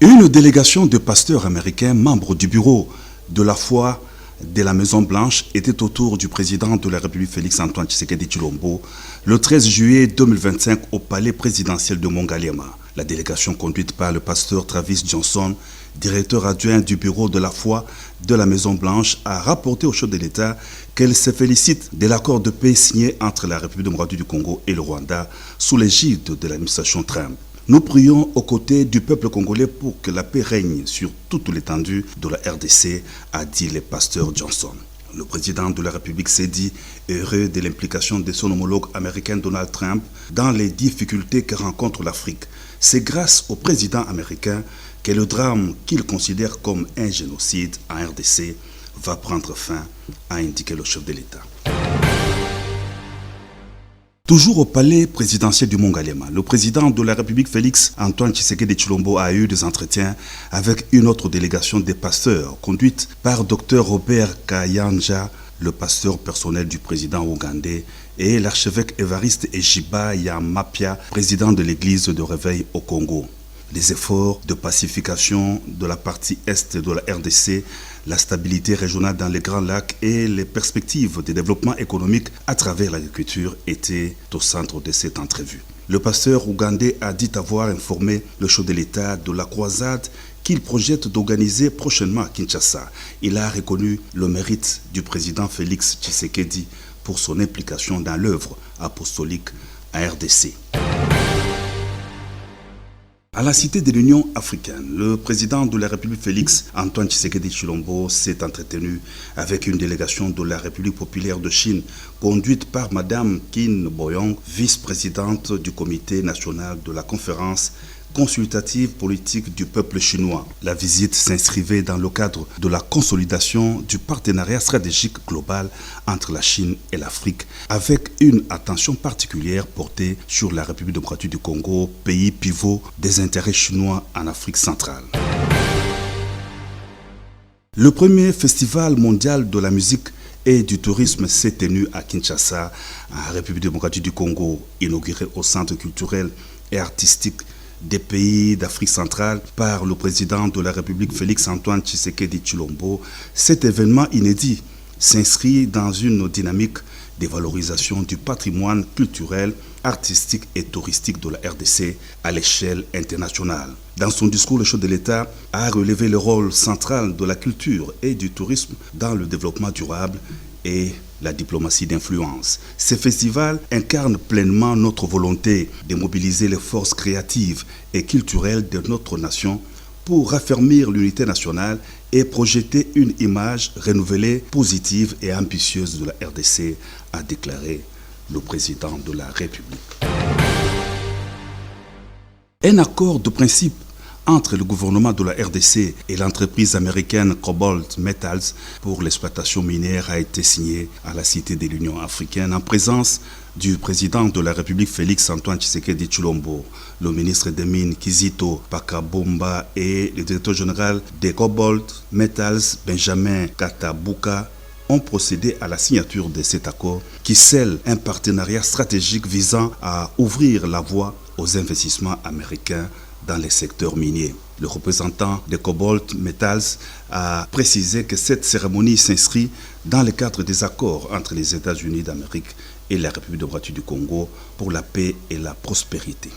Une délégation de pasteurs américains, membres du bureau de la foi de la Maison-Blanche, était autour du président de la République Félix-Antoine Tshisekedi Tshilombo le 13 juillet 2025 au palais présidentiel de Mongalema. La délégation conduite par le pasteur Travis Johnson, directeur adjoint du bureau de la foi de la Maison-Blanche, a rapporté au chef de l'État qu'elle se félicite de l'accord de paix signé entre la République démocratique du Congo et le Rwanda sous l'égide de l'administration Trump. Nous prions aux côtés du peuple congolais pour que la paix règne sur toute l'étendue de la RDC, a dit le pasteur Johnson. Le président de la République s'est dit heureux de l'implication de son homologue américain Donald Trump dans les difficultés que rencontre l'Afrique. C'est grâce au président américain que le drame qu'il considère comme un génocide en RDC va prendre fin, a indiqué le chef de l'État. Toujours au palais présidentiel du Mongalema, le président de la République Félix-Antoine Tshisekedi Tshilombo a eu des entretiens avec une autre délégation des pasteurs conduite par Dr Robert Kayanja, le pasteur personnel du président ougandais, et l'archevêque Évariste Ejiba Yamapia, président de l'église de Réveil au Congo. Les efforts de pacification de la partie est de la RDC, la stabilité régionale dans les Grands Lacs et les perspectives de développement économique à travers l'agriculture étaient au centre de cette entrevue. Le pasteur ougandais a dit avoir informé le chef de l'État de la croisade qu'il projette d'organiser prochainement à Kinshasa. Il a reconnu le mérite du président Félix Tshisekedi pour son implication dans l'œuvre apostolique à RDC. À la Cité de l'Union africaine, le président de la République Félix-Antoine Tshisekedi Tshilombo s'est entretenu avec une délégation de la République populaire de Chine conduite par Madame Qin Boyong, vice-présidente du comité national de la conférence consultative politique du peuple chinois. La visite s'inscrivait dans le cadre de la consolidation du partenariat stratégique global entre la Chine et l'Afrique, avec une attention particulière portée sur la République démocratique du Congo, pays pivot des intérêts chinois en Afrique centrale. Le premier festival mondial de la musique et du tourisme s'est tenu à Kinshasa, en République démocratique du Congo, inauguré au Centre culturel et artistique des pays d'Afrique centrale par le président de la République Félix-Antoine Tshisekedi Tshilombo. Cet événement inédit s'inscrit dans une dynamique de valorisation du patrimoine culturel, artistique et touristique de la RDC à l'échelle internationale. Dans son discours, le chef de l'État a relevé le rôle central de la culture et du tourisme dans le développement durable et la diplomatie d'influence. Ce festival incarne pleinement notre volonté de mobiliser les forces créatives et culturelles de notre nation pour raffermir l'unité nationale et projeter une image renouvelée, positive et ambitieuse de la RDC, a déclaré le président de la République. Un accord de principe entre le gouvernement de la RDC et l'entreprise américaine Cobalt Metals pour l'exploitation minière a été signé à la Cité de l'Union africaine en présence du président de la République Félix-Antoine Tshisekedi Tshilombo, le ministre des Mines Kizito Pakabomba et le directeur général de Cobalt Metals Benjamin Katabuka ont procédé à la signature de cet accord qui scelle un partenariat stratégique visant à ouvrir la voie aux investissements américains dans les secteurs miniers. Le représentant de Cobalt Metals a précisé que cette cérémonie s'inscrit dans le cadre des accords entre les États-Unis d'Amérique et la République démocratique du Congo pour la paix et la prospérité.